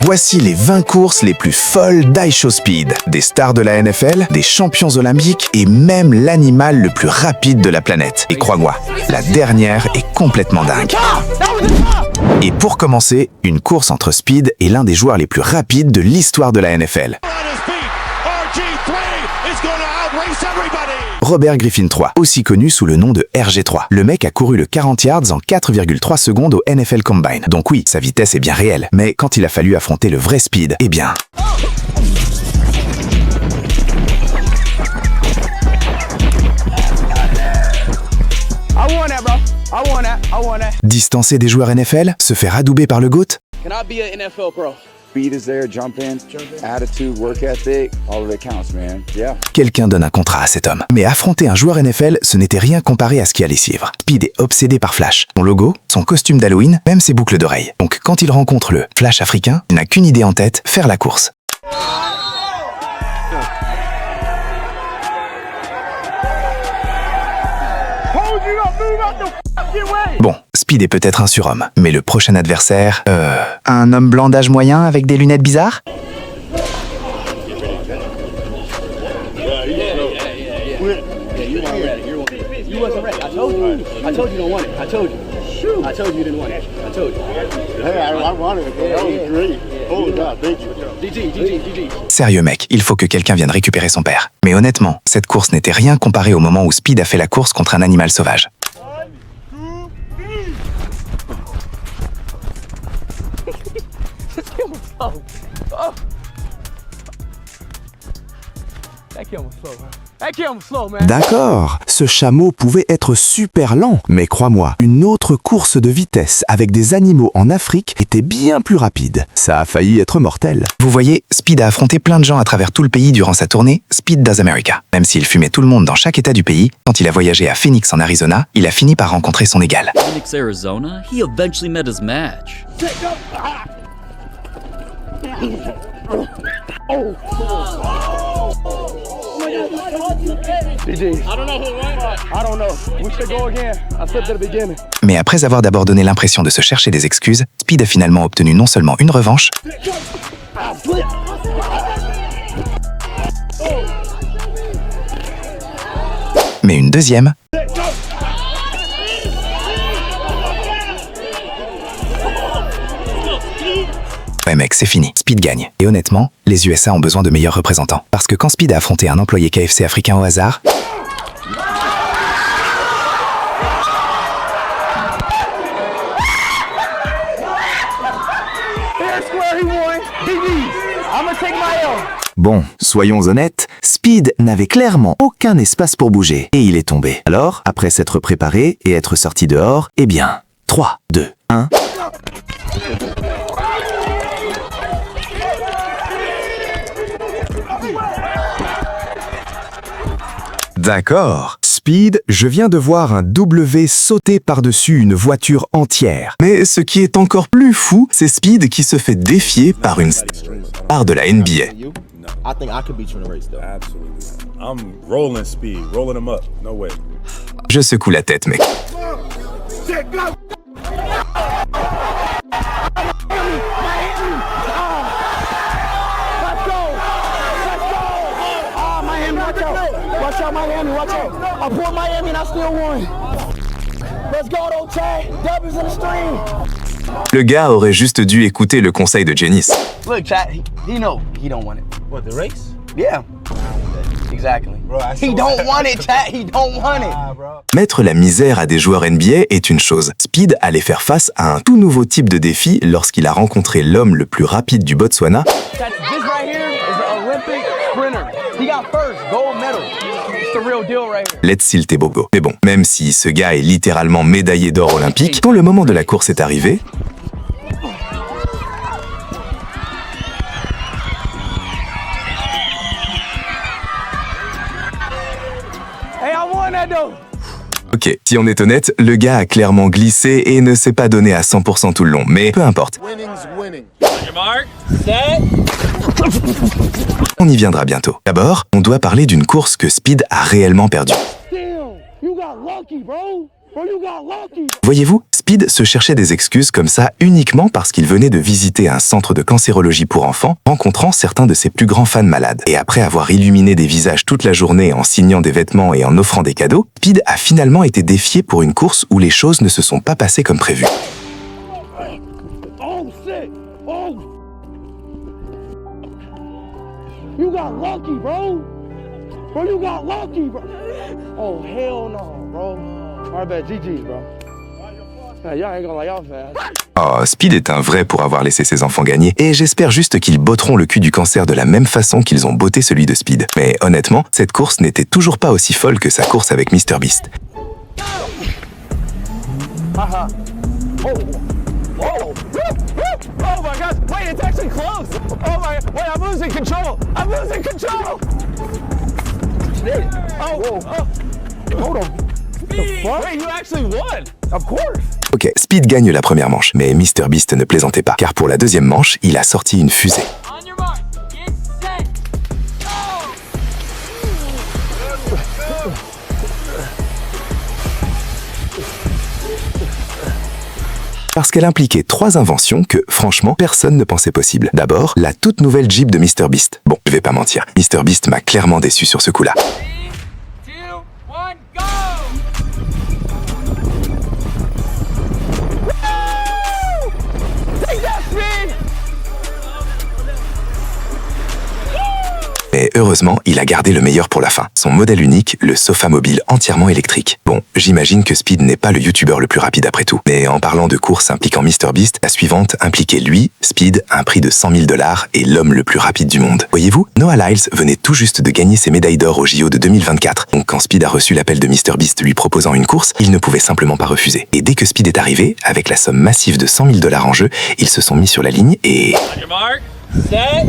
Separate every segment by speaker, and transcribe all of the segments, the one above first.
Speaker 1: Voici les 20 courses les plus folles d'iShowSpeed. Des stars de la NFL, des champions olympiques et même l'animal le plus rapide de la planète. Et crois-moi, la dernière est complètement dingue. Et pour commencer, une course entre Speed et l'un des joueurs les plus rapides de l'histoire de la NFL. Robert Griffin III, aussi connu sous le nom de RG3. Le mec a couru le 40 yards en 4,3 secondes au NFL Combine. Donc oui, sa vitesse est bien réelle. Mais quand il a fallu affronter le vrai Speed, eh bien... Distancer des joueurs NFL, se faire adouber par le GOAT?
Speaker 2: Speed is there, jump in, attitude, work ethic, all of it counts, man. Yeah.
Speaker 1: Quelqu'un donne un contrat à cet homme. Mais affronter un joueur NFL, ce n'était rien comparé à ce qui allait suivre. Speed est obsédé par Flash. Son logo, son costume d'Halloween, même ses boucles d'oreilles. Donc quand il rencontre le Flash africain, il n'a qu'une idée en tête, faire la course. Bon, Speed est peut-être un surhomme, mais le prochain adversaire... un homme blanc d'âge moyen avec des lunettes bizarres? Sérieux mec, il faut que quelqu'un vienne récupérer son père. Mais honnêtement, cette course n'était rien comparé au moment où Speed a fait la course contre un animal sauvage.
Speaker 3: D'accord, ce chameau pouvait être super lent, mais crois-moi, une autre course de vitesse avec des animaux en Afrique était bien plus rapide. Ça a failli être mortel.
Speaker 1: Vous voyez, Speed a affronté plein de gens à travers tout le pays durant sa tournée Speed Does America. Même s'il fumait tout le monde dans chaque état du pays, quand il a voyagé à Phoenix en Arizona, il a fini par rencontrer son égal.
Speaker 4: Phoenix, Arizona, he eventually met his match.
Speaker 1: Mais après avoir d'abord donné l'impression de se chercher des excuses, Speed a finalement obtenu non seulement une revanche, mais une deuxième. Ouais mec, c'est fini. Speed gagne. Et honnêtement, les USA ont besoin de meilleurs représentants. Parce que quand Speed a affronté un employé KFC africain au hasard... Bon, soyons honnêtes, Speed n'avait clairement aucun espace pour bouger. Et il est tombé. Alors, après s'être préparé et être sorti dehors, eh bien, 3, 2, 1... D'accord. Speed, je viens de voir un W sauter par-dessus une voiture entière. Mais ce qui est encore plus fou, c'est Speed qui se fait défier par une star de la NBA. Je secoue la tête, mec. Le gars aurait juste dû écouter le conseil de Janice.
Speaker 5: Look, chat, he know he don't want it.
Speaker 6: What, the race?
Speaker 5: Yeah. Exactly.
Speaker 6: Bro,
Speaker 5: He don't want it, chat. He don't want it.
Speaker 1: Mettre la misère à des joueurs NBA est une chose. Speed allait faire face à un tout nouveau type de défi lorsqu'il a rencontré l'homme le plus rapide du Botswana.
Speaker 5: This right here is an Olympic sprinter. He got first gold medal. It's the real deal right here.
Speaker 1: Let's Bogo. Mais bon, même si ce gars est littéralement médaillé d'or olympique, quand le moment de la course est arrivé,
Speaker 5: Hey, I won that though.
Speaker 1: ok, si on est honnête, le gars a clairement glissé et ne s'est pas donné à 100% tout le long, mais peu importe. On y viendra bientôt. D'abord, on doit parler d'une course que Speed a réellement perdue. Voyez-vous, Speed
Speaker 3: Speed se cherchait des excuses comme ça uniquement parce qu'il venait de visiter un centre de cancérologie pour enfants, rencontrant certains de ses plus grands fans malades. Et après avoir illuminé des visages toute la journée en signant des vêtements et en offrant des cadeaux, Speed a finalement été défié pour une course où les choses ne se sont pas passées comme prévu.
Speaker 5: Oh shit! Oh! You got lucky, bro! Bro, you got lucky, bro! Oh, hell no, bro. Alright, bet, GG, bro. Nah, y'all ain't gonna like y'all fast.
Speaker 3: Oh, Speed est un vrai pour avoir laissé ses enfants gagner, et j'espère juste qu'ils botteront le cul du cancer de la même façon qu'ils ont botté celui de Speed. Mais honnêtement, cette course n'était toujours pas aussi folle que sa course avec MrBeast.
Speaker 5: Haha. Oh! Oh! Oh my God! Wait, it's actually close! Oh my! Wait, I'm losing control! I'm losing control! Oh! Oh! Hold on! The fuck? Wait, you actually won! Of course!
Speaker 3: Ok, Speed gagne la première manche, mais MrBeast ne plaisantait pas, car pour la deuxième manche, il a sorti une fusée.
Speaker 6: On your mark, get set, go!
Speaker 3: Parce qu'elle impliquait 3 inventions que, franchement, personne ne pensait possible. D'abord, la toute nouvelle Jeep de MrBeast. Bon, je vais pas mentir, MrBeast m'a clairement déçu sur ce coup-là.
Speaker 6: 3, 2, 1, go!
Speaker 5: Take that, Speed!
Speaker 3: Mais heureusement, il a gardé le meilleur pour la fin. Son modèle unique, le sofa mobile entièrement électrique. Bon, j'imagine que Speed n'est pas le youtubeur le plus rapide après tout. Mais en parlant de courses impliquant MrBeast, la suivante impliquait lui, Speed, un prix de $100 000 et l'homme le plus rapide du monde. Voyez-vous, Noah Lyles venait tout juste de gagner ses médailles d'or au JO de 2024. Donc quand Speed a reçu l'appel de MrBeast lui proposant une course, il ne pouvait simplement pas refuser. Et dès que Speed est arrivé, avec la somme massive de $100 000 en jeu, ils se sont mis sur la ligne et...
Speaker 6: On your mark, set,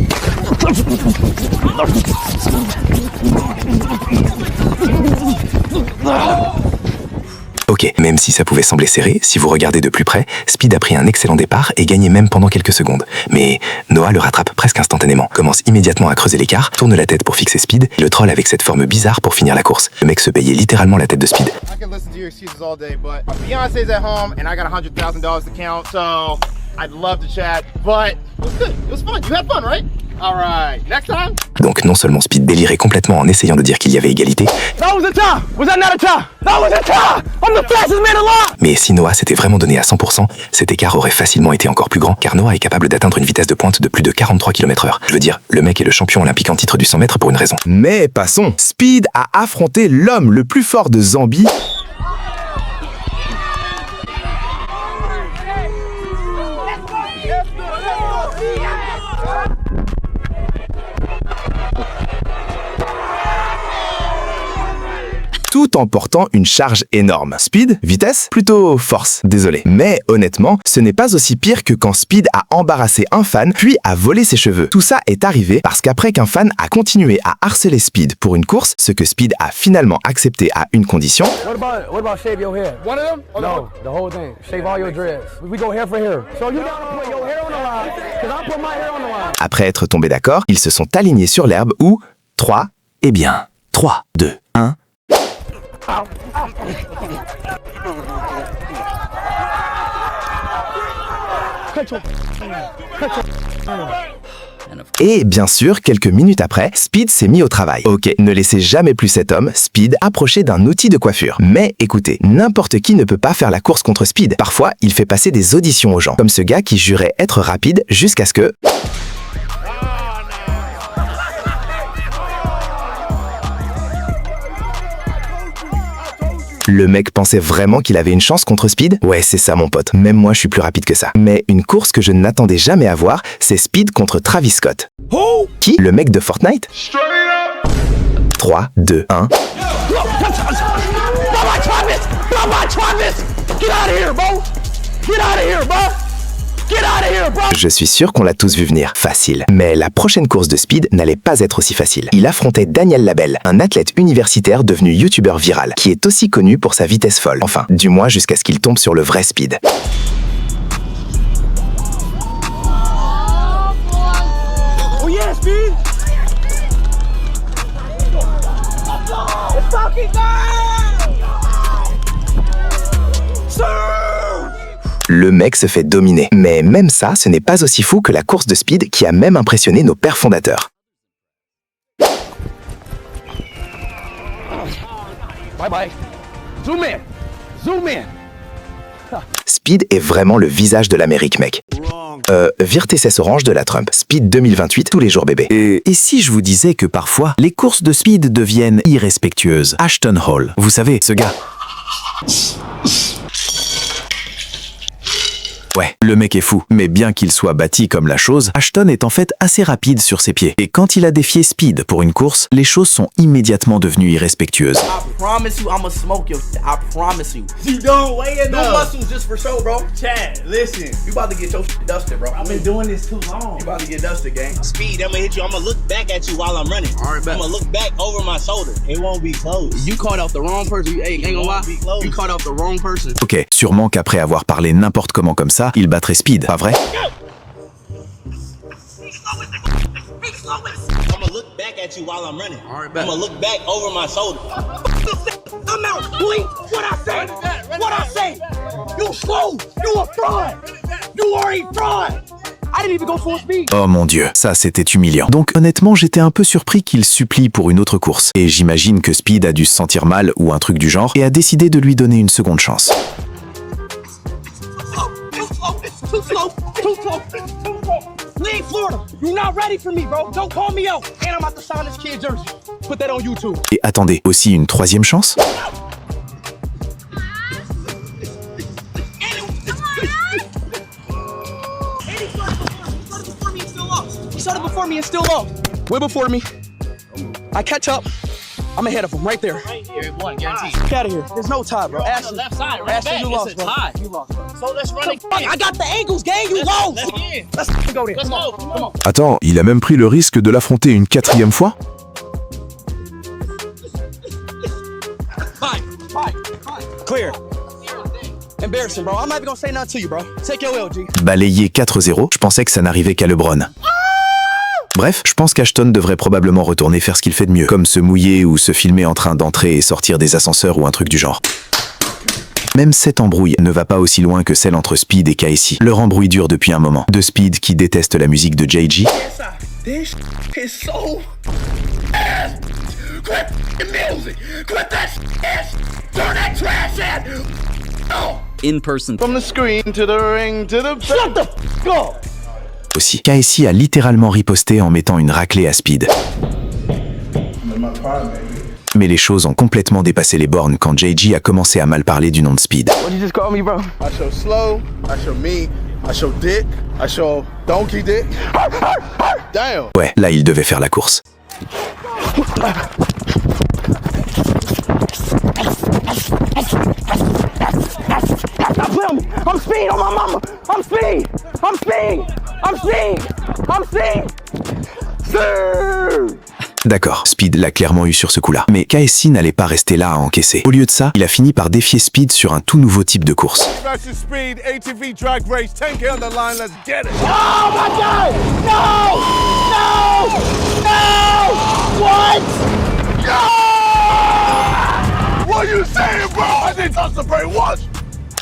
Speaker 3: Ok, même si ça pouvait sembler serré, si vous regardez de plus près, Speed a pris un excellent départ et gagné même pendant quelques secondes. Mais Noah le rattrape presque instantanément, commence immédiatement à creuser l'écart, tourne la tête pour fixer Speed, et le troll avec cette forme bizarre pour finir la course. Le mec se payait littéralement la tête de Speed.
Speaker 7: I can listen to your excuses all day, but Beyonce's at home and I got $100,000 to count, so I'd love to chat, but it was good. It was fun. You had fun, right? All right. Next time?
Speaker 3: Donc non seulement Speed délirait complètement en essayant de dire qu'il y avait égalité,
Speaker 5: That was a tie! Was that not a tie? That was a tie! I'm the fastest man alive!
Speaker 3: mais si Noah s'était vraiment donné à 100%, cet écart aurait facilement été encore plus grand, car Noah est capable d'atteindre une vitesse de pointe de plus de 43 km/h. Je veux dire, le mec est le champion olympique en titre du 100 mètres pour une raison.
Speaker 1: Mais passons, Speed a affronté l'homme le plus fort de Zambie, tout en portant une charge énorme. Speed, vitesse, plutôt force, désolé. Mais honnêtement, ce n'est pas aussi pire que quand Speed a embarrassé un fan, puis a volé ses cheveux. Tout ça est arrivé parce qu'après qu'un fan a continué à harceler Speed pour une course, ce que Speed a finalement accepté à une condition,
Speaker 5: What about shave your head? One of them? No, the whole thing. Shave all your dreads. We go hair for hair. So you gotta put your hair on the line, cause I put my hair on the line.
Speaker 3: après être tombés d'accord, ils se sont alignés sur l'herbe où 3, eh bien, 3, 2, 1... Et bien sûr, quelques minutes après, Speed s'est mis au travail. Ok, ne laissez jamais plus cet homme, Speed, approcher d'un outil de coiffure. Mais écoutez, n'importe qui ne peut pas faire la course contre Speed. Parfois, il fait passer des auditions aux gens, comme ce gars qui jurait être rapide jusqu'à ce que... Le mec pensait vraiment qu'il avait une chance contre Speed? Ouais, c'est ça mon pote, même moi je suis plus rapide que ça. Mais une course que je n'attendais jamais à voir, c'est Speed contre Travis Scott. Qui? Le mec de Fortnite? 3, 2, 1... Je suis sûr qu'on l'a tous vu venir. Facile. Mais la prochaine course de Speed n'allait pas être aussi facile. Il affrontait Daniel Labelle, un athlète universitaire devenu youtubeur viral, qui est aussi connu pour sa vitesse folle. Enfin, du moins jusqu'à ce qu'il tombe sur le vrai Speed.
Speaker 5: Oh yeah, Speed! Let's fucking go! Sir!
Speaker 3: Le mec se fait dominer. Mais même ça, ce n'est pas aussi fou que la course de speed qui a même impressionné nos pères fondateurs.
Speaker 5: Bye bye. Zoom in. Zoom in.
Speaker 3: Speed est vraiment le visage de l'Amérique, mec. Vire tes cesses orange de la Trump. Speed 2028, tous les jours bébé.
Speaker 8: Et si je vous disais que parfois, les courses de speed deviennent irrespectueuses? Ashton Hall, vous savez, ce gars. Ouais, le mec est fou, mais bien qu'il soit bâti comme la chose, Ashton est en fait assez rapide sur ses pieds. Et quand il a défié Speed pour une course, les choses sont immédiatement devenues irrespectueuses.
Speaker 5: I promise you, I'ma smoke you. I promise you.
Speaker 7: You don't weigh enough.
Speaker 5: No muscles just for show, bro.
Speaker 7: Chad, listen.
Speaker 5: You about to get your shit dusted, bro.
Speaker 7: I've been doing this too long.
Speaker 5: You about to get dusted, gang.
Speaker 9: Speed, I'm gonna hit you. I'm gonna look back at you while I'm running.
Speaker 5: All right, bet.
Speaker 9: I'm gonna look back over my shoulder. It won't be close.
Speaker 5: You caught out the wrong person. Hey, ain't gonna lie. You caught out the wrong person.
Speaker 8: Ok, sûrement qu'après avoir parlé n'importe comment comme ça, il battrait Speed, pas vrai?
Speaker 9: I'm gonna look back at you while I'm running.
Speaker 5: All right, bet.
Speaker 9: I'm gonna look back over my shoulder.
Speaker 5: I'm out, boy. What I say? What I say? You slow. You a fraud. You are a fraud. I didn't even go full speed.
Speaker 8: Oh mon dieu, ça c'était humiliant. Donc honnêtement, j'étais un peu surpris qu'il supplie pour une autre course. Et j'imagine que Speed a dû se sentir mal ou un truc du genre et a décidé de lui donner une seconde chance.
Speaker 5: Too slow. Too slow. Too slow. We ain't Florida. You're not ready for me, bro. Don't call me out. And I'm about to sign this kid jersey. Put that on YouTube.
Speaker 8: Et attendez, aussi une troisième chance?
Speaker 5: He started before me and still low. Way before me. I catch up. I'm ahead of him right there.
Speaker 9: Right here, one, guaranteed.
Speaker 5: Get out of here. There's no tie, bro. Ashton,
Speaker 9: Left side, right
Speaker 5: Ashton,
Speaker 9: back.
Speaker 5: you
Speaker 9: It's
Speaker 5: lost,
Speaker 9: a
Speaker 5: bro.
Speaker 9: tie.
Speaker 5: You lost, bro.
Speaker 9: So let's run
Speaker 5: Fuck, I got the ankles, gang. You lost.
Speaker 9: Let's get in.
Speaker 5: Let's go there.
Speaker 9: Let's
Speaker 5: Come on.
Speaker 9: go.
Speaker 5: Come on.
Speaker 10: Attends, il a même pris le risque de l'affronter une quatrième fois?
Speaker 5: Clear. Embarrassing, bro. I'm not even gonna say nothing to you, bro. Take your LG.
Speaker 8: Balayé 4-0, je pensais que ça n'arrivait qu'à LeBron. Bref, je pense qu'Ashton devrait probablement retourner faire ce qu'il fait de mieux, comme se mouiller ou se filmer en train d'entrer et sortir des ascenseurs ou un truc du genre. Même cette embrouille ne va pas aussi loin que celle entre Speed et Casey. Leur embrouille dure depuis un moment. De Speed qui déteste la musique de JG.
Speaker 5: This is so ass. Quit the music. Quit that ass. Turn that trash in. Oh.
Speaker 4: In person.
Speaker 7: From the screen to the ring to the...
Speaker 5: Shut the f*** up.
Speaker 8: Aussi, Casey a littéralement riposté en mettant une raclée à Speed. Mais les choses ont complètement dépassé les bornes quand JG a commencé à mal parler du nom de Speed.
Speaker 5: What you just call me, bro?
Speaker 7: I show slow, I show me, I show dick, I show donkey dick. Damn.
Speaker 8: Ouais, là il devait faire la course.
Speaker 5: Stop playing on me. I'm Speed on my mama. I'm Speed. I'm Speed. I'm Speed. I'm Speed. Sir.
Speaker 8: D'accord, Speed l'a clairement eu sur ce coup-là. Mais Casey n'allait pas rester là à encaisser. Au lieu de ça, il a fini par défier Speed sur un tout nouveau type de course.
Speaker 10: Fastest speed, ATV drag race, 10K on the line, let's get it!
Speaker 5: Oh my God! No! No! No! What? No!
Speaker 10: What are you saying, bro? I didn't touch the brain once!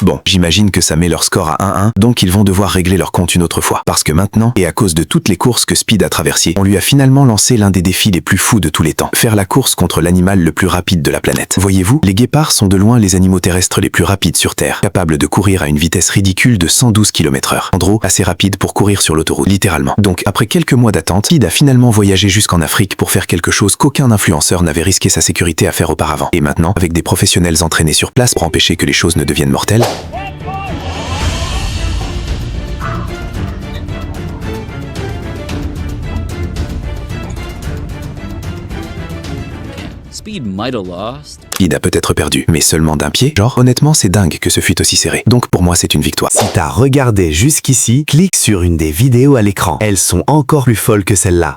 Speaker 8: Bon, j'imagine que ça met leur score à 1-1, donc ils vont devoir régler leur compte une autre fois. Parce que maintenant, et à cause de toutes les courses que Speed a traversées, on lui a finalement lancé l'un des défis les plus fous de tous les temps. Faire la course contre l'animal le plus rapide de la planète. Voyez-vous, les guépards sont de loin les animaux terrestres les plus rapides sur Terre, capables de courir à une vitesse ridicule de 112 km/h. En gros, assez rapide pour courir sur l'autoroute, littéralement. Donc, après quelques mois d'attente, Speed a finalement voyagé jusqu'en Afrique pour faire quelque chose qu'aucun influenceur n'avait risqué sa sécurité à faire auparavant. Et maintenant, avec des professionnels entraînés sur place pour empêcher que les choses ne deviennent mortelles,
Speaker 4: Speed might have lost.
Speaker 8: Speed a peut-être perdu, mais seulement d'un pied. Genre, honnêtement, c'est dingue que ce fût aussi serré. Donc pour moi, c'est une victoire.
Speaker 11: Si t'as regardé jusqu'ici, clique sur une des vidéos à l'écran. Elles sont encore plus folles que celle-là.